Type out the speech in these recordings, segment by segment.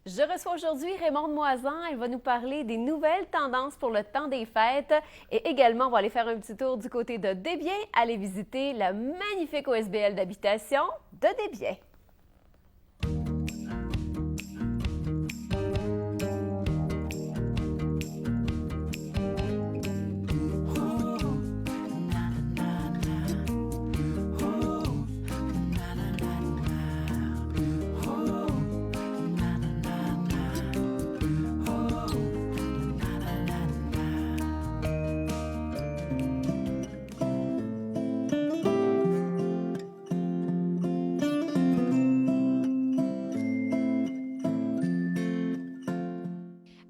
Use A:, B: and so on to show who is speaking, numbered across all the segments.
A: Je reçois aujourd'hui Raymonde Moisan. Elle va nous parler des nouvelles tendances pour le temps des fêtes. Et également, on va aller faire un petit tour du côté de Desbiens, aller visiter la magnifique OSBL d'habitation de Desbiens.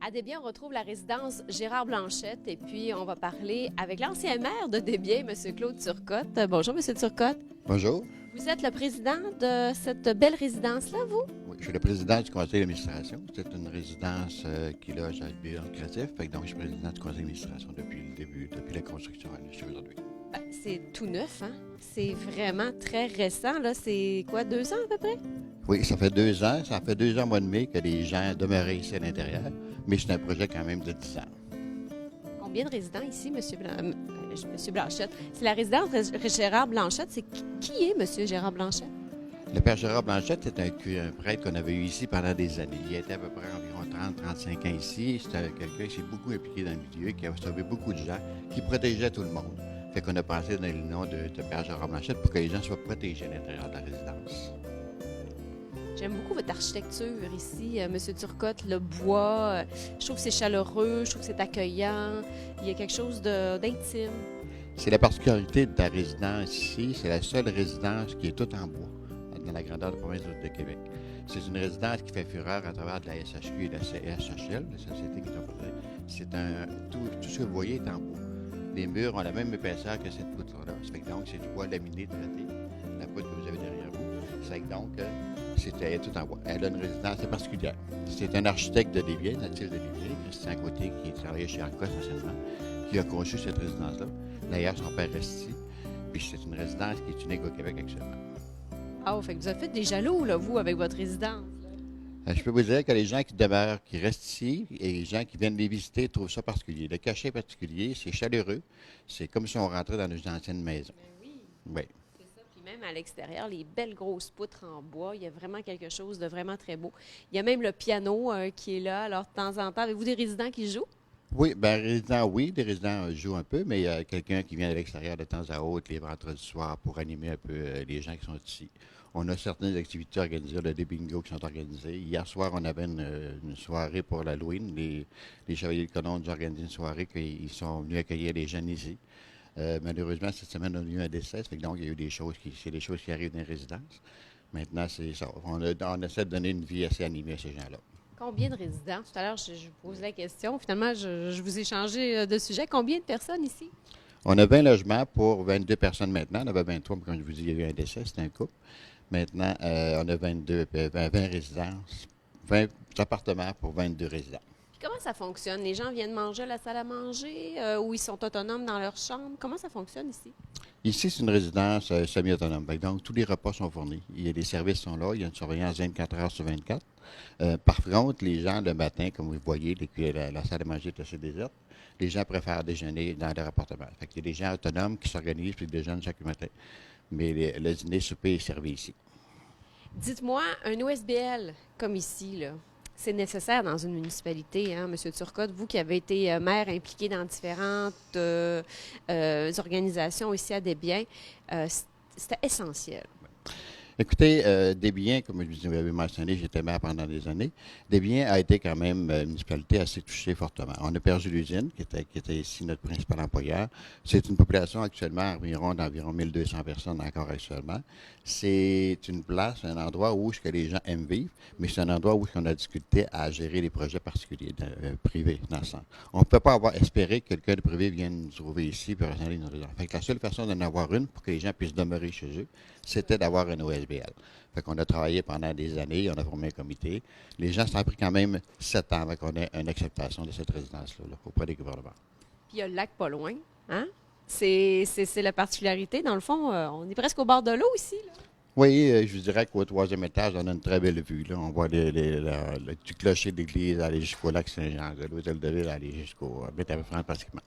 A: À Desbiens, on retrouve la résidence Gérard Blanchette et puis on va parler avec l'ancien maire de Desbiens, M. Claude Turcotte. Bonjour, M. Turcotte.
B: Bonjour.
A: Vous êtes le président de cette belle résidence-là, vous?
B: Oui, je suis le président du conseil d'administration. C'est une résidence qui loge à le bureau lucratif. Donc, je suis président du conseil d'administration depuis le début, depuis la construction jusqu'à aujourd'hui.
A: C'est tout neuf, hein? C'est vraiment très récent, là. C'est quoi, 2 ans à peu près?
B: Oui, ça fait 2 ans. Ça fait 2 ans, mois de mai, que les gens demeuraient ici à l'intérieur. Mais c'est un projet quand même de 10 ans.
A: Combien de résidents ici, Monsieur Blanchette? C'est la résidence Gérard Blanchette. C'est qui est Monsieur Gérard Blanchette?
B: Le père Gérard Blanchette, c'est un prêtre qu'on avait eu ici pendant des années. Il était à peu près environ 30-35 ans ici. C'était quelqu'un qui s'est beaucoup impliqué dans le milieu, qui a sauvé beaucoup de gens, qui protégeait tout le monde. Fait qu'on a pensé dans le nom de père Gérard Blanchette pour que les gens soient protégés à l'intérieur de la résidence.
A: J'aime beaucoup votre architecture ici, M. Turcotte, le bois. Je trouve que c'est chaleureux, je trouve que c'est accueillant. Il y a quelque chose d'intime.
B: C'est la particularité de la résidence ici. C'est la seule résidence qui est toute en bois dans la grandeur de la province de Québec. C'est une résidence qui fait fureur à travers de la SHQ et de la CSHL, la Société qui c'est tout ce que vous voyez est en bois. Les murs ont la même épaisseur que cette poutre-là. Ça fait que donc, c'est du bois laminé traité, la poutre que vous avez derrière vous. Ça fait que donc, c'était tout en bois. Elle a une résidence assez particulière. C'est un architecte de Desbiens, natif de Desbiens, Christian Côté, qui travaillait chez Arcos anciennement, qui a conçu cette résidence-là. D'ailleurs, son père reste ici. Puis c'est une résidence qui est unique au Québec actuellement.
A: Ah, fait que vous avez fait des jaloux, là, vous, avec votre résidence.
B: Je peux vous dire que les gens qui demeurent, qui restent ici, et les gens qui viennent les visiter trouvent ça particulier. Le cachet particulier, c'est chaleureux. C'est comme si on rentrait dans une ancienne maison.
A: Ben oui.
B: Oui.
A: C'est ça. Puis même à l'extérieur, les belles grosses poutres en bois, il y a vraiment quelque chose de vraiment très beau. Il y a même le piano qui est là. Alors, de temps en temps, avez-vous des résidents qui jouent?
B: Oui, bien, résidents, oui, des résidents jouent un peu, mais il y a quelqu'un qui vient de l'extérieur de temps à autre, les vendredis soirs, pour animer un peu les gens qui sont ici. On a certaines activités organisées, des bingos qui sont organisés. Hier soir, on avait une soirée pour l'Halloween. Les Chevaliers de Colombe ont organisé une soirée qu'ils sont venus accueillir les jeunes ici. Malheureusement, cette semaine, on a eu un décès. Donc, il y a eu des choses qui arrivent dans les résidences. Maintenant, c'est ça. On essaie de donner une vie assez animée à ces gens-là.
A: Combien de résidents? Tout à l'heure, je vous pose la question. Finalement, je vous ai changé de sujet. Combien de personnes ici?
B: On a 20 logements pour 22 personnes maintenant. On avait 23, mais comme je vous dis, il y a eu un décès, c'était un couple. Maintenant, on a 20 résidences, 20 appartements pour 22 résidents.
A: Puis comment ça fonctionne? Les gens viennent manger à la salle à manger ou ils sont autonomes dans leur chambre? Comment ça fonctionne ici?
B: Ici, c'est une résidence semi-autonome. Donc, tous les repas sont fournis. Les services sont là. Il y a une surveillance 24 heures sur 24. Par contre, les gens, le matin, comme vous voyez, la salle à manger est assez déserte. Les gens préfèrent déjeuner dans leur appartement. Fait qu'il y a des gens autonomes qui s'organisent et déjeunent chaque matin. Mais le dîner souper est servi ici.
A: Dites-moi, un OSBL comme ici, là, c'est nécessaire dans une municipalité, hein, M. Turcotte, vous qui avez été maire impliqué dans différentes organisations ici à Desbiens, c'était essentiel.
B: Écoutez, Desbiens, comme je vous avais mentionné, j'étais maire pendant des années. Desbiens a été quand même une municipalité assez touchée fortement. On a perdu l'usine, qui était ici notre principal employeur. C'est une population actuellement d'environ 1200 personnes encore actuellement. C'est une place, un endroit où que les gens aiment vivre, mais c'est un endroit où on a difficulté à gérer les projets particuliers, privés, dans le sens. On ne peut pas espérer que quelqu'un de privé vienne nous trouver ici pour installer nos résidence. Fait que la seule façon d'en avoir une pour que les gens puissent demeurer chez eux, c'était d'avoir un OSBL. Fait qu'on a travaillé pendant des années, on a formé un comité. Les gens, ça a pris quand même 7 ans avant qu'on ait une acceptation de cette résidence-là auprès des gouvernements.
A: Puis il y a le lac pas loin, hein? C'est la particularité. Dans le fond, on est presque au bord de l'eau ici, là.
B: Oui, je vous dirais qu'au troisième étage, on a une très belle vue. Là. On voit du clocher de l'église aller jusqu'au lac Saint-Jean, de l'hôtel de ville aller jusqu'au Métaverne pratiquement.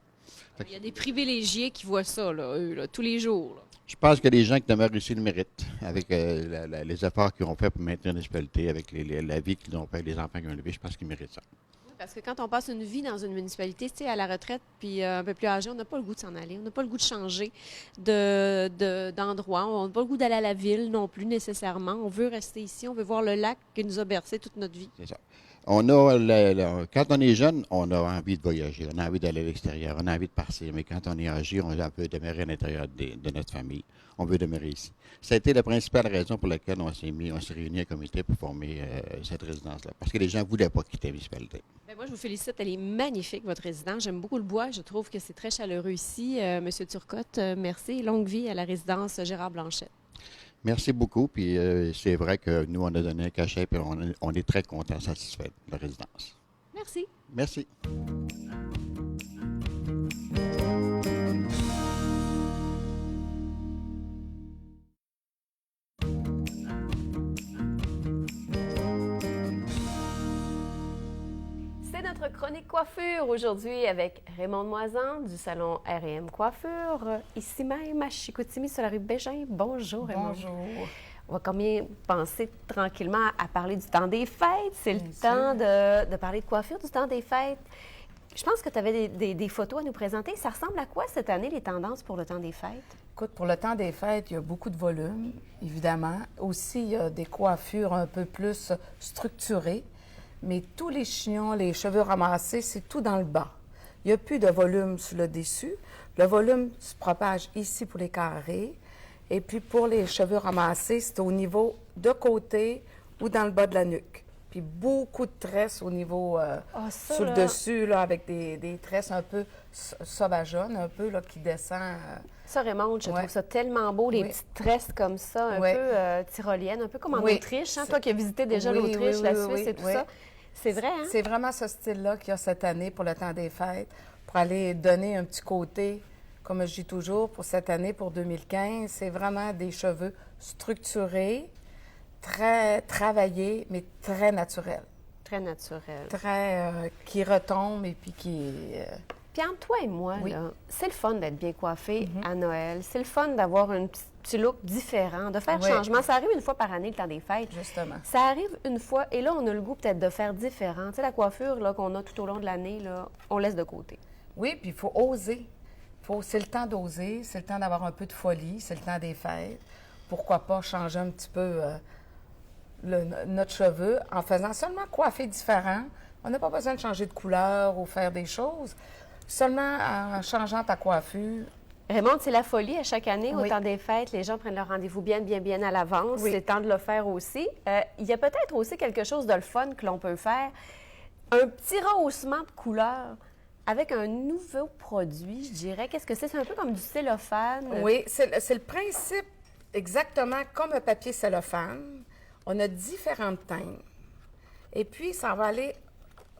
C: Il y a des privilégiés qui voient ça, là, eux, là, tous les jours. Là.
B: Je pense que les gens qui demeurent ici le méritent, avec les efforts qu'ils ont fait pour maintenir la municipalité, avec la vie qu'ils ont fait, les enfants qu'ils ont élevés, je pense qu'ils méritent ça.
C: Oui, parce que quand on passe une vie dans une municipalité, tu sais, à la retraite, puis un peu plus âgé, on n'a pas le goût de s'en aller. On n'a pas le goût de changer d'endroit. On n'a pas le goût d'aller à la ville non plus, nécessairement. On veut rester ici. On veut voir le lac qui nous a bercé toute notre vie.
B: C'est ça. Quand on est jeune, on a envie de voyager, on a envie d'aller à l'extérieur, on a envie de partir. Mais quand on est âgé, on veut demeurer à l'intérieur de notre famille. On veut demeurer ici. Ça a été la principale raison pour laquelle on s'est réuni un comité pour former cette résidence-là. Parce que les gens ne voulaient pas quitter la municipalité.
C: Bien, moi, je vous félicite. Elle est magnifique, votre résidence. J'aime beaucoup le bois. Je trouve que c'est très chaleureux ici. Monsieur Turcotte, merci. Longue vie à la résidence Gérard Blanchette.
B: Merci beaucoup. Puis c'est vrai que nous, on a donné un cachet et on est très contents, satisfaits de la résidence.
C: Merci.
B: Merci.
A: C'est notre chronique coiffure aujourd'hui avec Raymond Moisan du salon R&M Coiffure, ici même à Chicoutimi sur la rue Bégin. Bonjour Raymond.
D: Bonjour.
A: On va combien penser tranquillement à parler du temps des fêtes. C'est le temps de parler de coiffure du temps des fêtes. Je pense que tu avais des photos à nous présenter. Ça ressemble à quoi cette année, les tendances pour le temps des fêtes?
D: Écoute, pour le temps des fêtes, il y a beaucoup de volume, évidemment. Aussi, il y a des coiffures un peu plus structurées. Mais tous les chignons, les cheveux ramassés, c'est tout dans le bas. Il n'y a plus de volume sur le dessus. Le volume se propage ici pour les carrés. Et puis pour les cheveux ramassés, c'est au niveau de côté ou dans le bas de la nuque. Puis beaucoup de tresses au niveau sur le dessus, là, avec des tresses un peu sauvageonnes, un peu, là, qui descend.
A: Ça, Raymond, je trouve ça tellement beau, les petites tresses comme ça, un peu tyroliennes, un peu comme en Autriche. Hein? Toi qui as visité déjà l'Autriche, la Suisse et tout ça. C'est vrai, hein?
D: C'est vraiment ce style-là qu'il y a cette année pour le temps des fêtes, pour aller donner un petit côté, comme je dis toujours, pour cette année, pour 2015. C'est vraiment des cheveux structurés, très travaillés, mais très naturels.
A: Très naturels.
D: Très... qui retombent et puis qui...
A: Puis entre toi et moi, là, c'est le fun d'être bien coiffé à Noël. C'est le fun d'avoir un petit look différent, de faire changement. Ça arrive une fois par année, le temps des fêtes.
D: Justement.
A: Ça arrive une fois, et là, on a le goût peut-être de faire différent. Tu sais, la coiffure là, qu'on a tout au long de l'année, là, on laisse de côté.
D: Oui, puis il faut oser. C'est le temps d'oser, c'est le temps d'avoir un peu de folie, c'est le temps des fêtes. Pourquoi pas changer un petit peu notre cheveu en faisant seulement coiffer différent. On n'a pas besoin de changer de couleur ou faire des choses. Seulement en changeant ta coiffure.
A: Raymond, c'est la folie à chaque année, au temps des fêtes. Les gens prennent leur rendez-vous bien à l'avance.
D: Oui.
A: C'est temps de le faire aussi. Il y a peut-être aussi quelque chose de le fun que l'on peut faire. Un petit rehaussement de couleur avec un nouveau produit, je dirais. Qu'est-ce que c'est? C'est un peu comme du cellophane.
D: Oui, c'est le principe exactement comme un papier cellophane. On a différentes teintes. Et puis, ça va aller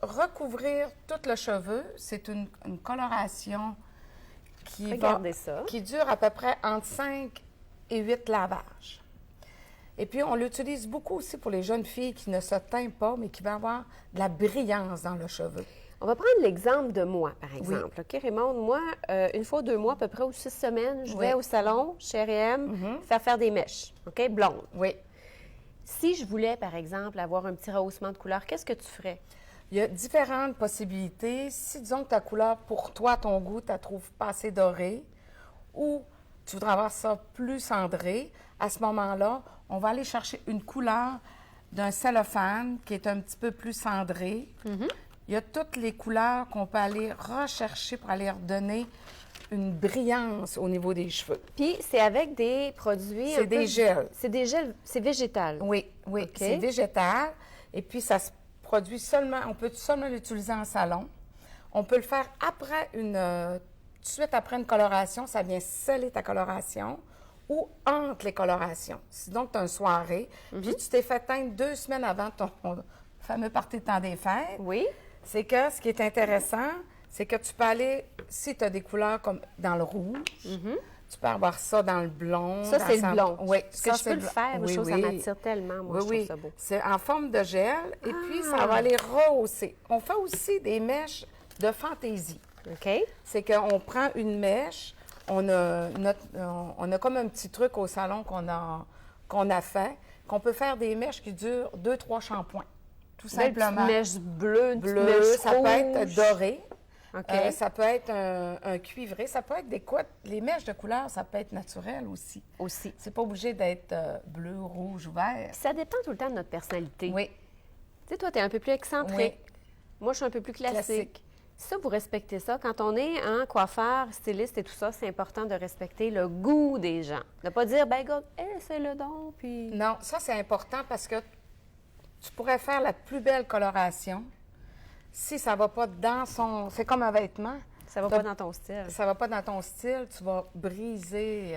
D: recouvrir tout le cheveu. C'est une coloration qui dure à peu près entre 5 et 8 lavages. Et puis, on l'utilise beaucoup aussi pour les jeunes filles qui ne se teignent pas, mais qui vont avoir de la brillance dans le cheveu.
A: On va prendre l'exemple de moi, par exemple. OK, Raymond, moi, une fois 2 mois, à peu près, ou 6 semaines, je vais au salon chez R&M faire des mèches, OK, blondes.
D: Oui.
A: Si je voulais, par exemple, avoir un petit rehaussement de couleur, qu'est-ce que tu ferais?
D: Il y a différentes possibilités. Si, disons que ta couleur, pour toi, ton goût, tu la trouves pas assez dorée, ou tu voudrais avoir ça plus cendré, à ce moment-là, on va aller chercher une couleur d'un cellophane qui est un petit peu plus cendré. Il y a toutes les couleurs qu'on peut aller rechercher pour aller redonner une brillance au niveau des cheveux.
A: Puis, c'est avec des produits...
D: C'est des gels.
A: C'est des gels, c'est végétal.
D: Oui, oui, c'est végétal. Et puis, ça se produit seulement... On peut seulement l'utiliser en salon. On peut le faire après tout de suite après une coloration. Ça vient sceller ta coloration ou entre les colorations. Si donc tu as une soirée, puis tu t'es fait teindre 2 semaines avant ton fameux party de temps des fêtes.
A: Oui.
D: C'est que ce qui est intéressant, c'est que tu peux aller, si tu as des couleurs comme dans le rouge, Tu peux avoir ça dans le blond.
A: Ça,
D: dans
A: c'est le blond.
D: Oui,
A: Est-ce que je peux le faire?
D: Oui,
A: je trouve que
D: oui.
A: ça m'attire tellement. Moi,
D: Oui,
A: je
D: oui.
A: trouve ça beau.
D: C'est en forme de gel et puis ça va aller rehausser. On fait aussi des mèches de fantaisie.
A: OK.
D: C'est qu'on prend une mèche, on a comme un petit truc au salon qu'on a fait, qu'on peut faire des mèches qui durent 2-3 shampoings. Tout simplement.
A: Une mèche bleue, une petite
D: Bleu,
A: mèche
D: ça peut être
A: rouge.
D: doré.
A: OK.
D: Ça peut être un cuivré, ça peut être des couettes. Les mèches de couleur, ça peut être naturel aussi.
A: Aussi.
D: C'est pas obligé d'être bleu, rouge ou vert.
A: Puis ça dépend tout le temps de notre personnalité.
D: Oui,
A: Tu sais, toi, tu es un peu plus excentrique.
D: Oui.
A: Moi, je suis un peu plus classique.
D: Classique.
A: Ça, vous respectez ça. Quand on est un coiffeur, styliste et tout ça, c'est important de respecter le goût des gens. De pas dire, ben, gars, c'est le don, puis...
D: non, ça c'est important parce que tu pourrais faire la plus belle coloration. Si ça va pas dans son... C'est comme un vêtement.
A: Ça va pas dans ton style.
D: Ça va pas dans ton style, tu vas briser...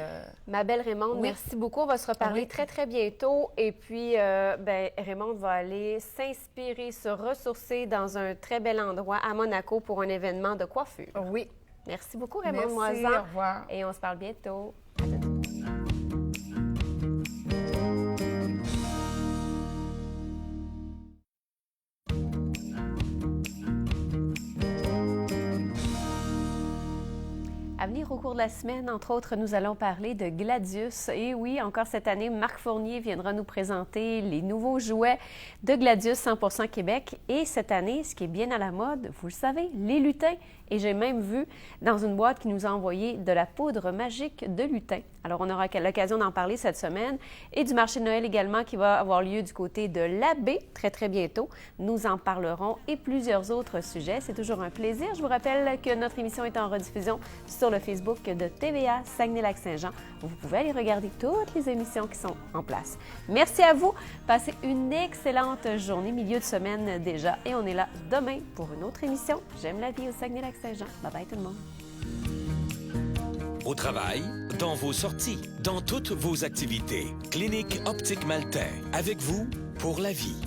A: Ma belle Raymonde,
D: Oui.
A: merci beaucoup. On va se reparler
D: Oui.
A: très, très bientôt. Et puis, Raymonde va aller s'inspirer, se ressourcer dans un très bel endroit à Monaco pour un événement de coiffure.
D: Oui.
A: Merci beaucoup, Raymonde
D: Merci,
A: Moisan.
D: au revoir.
A: Et on se parle bientôt. À venir au cours de la semaine, entre autres, nous allons parler de Gladius. Et oui, encore cette année, Marc Fournier viendra nous présenter les nouveaux jouets de Gladius 100% Québec. Et cette année, ce qui est bien à la mode, vous le savez, les lutins. Et j'ai même vu dans une boîte qui nous a envoyé de la poudre magique de lutin. Alors, on aura l'occasion d'en parler cette semaine. Et du marché de Noël également qui va avoir lieu du côté de l'Abbé très, très bientôt. Nous en parlerons et plusieurs autres sujets. C'est toujours un plaisir. Je vous rappelle que notre émission est en rediffusion sur le Facebook de TVA Saguenay-Lac-Saint-Jean. Vous pouvez aller regarder toutes les émissions qui sont en place. Merci à vous. Passez une excellente journée, milieu de semaine déjà. Et on est là demain pour une autre émission. J'aime la vie au Saguenay-Lac-Saint-Jean. Bye bye tout le monde.
E: Au travail, dans vos sorties, dans toutes vos activités. Clinique Optique Maltais. Avec vous pour la vie.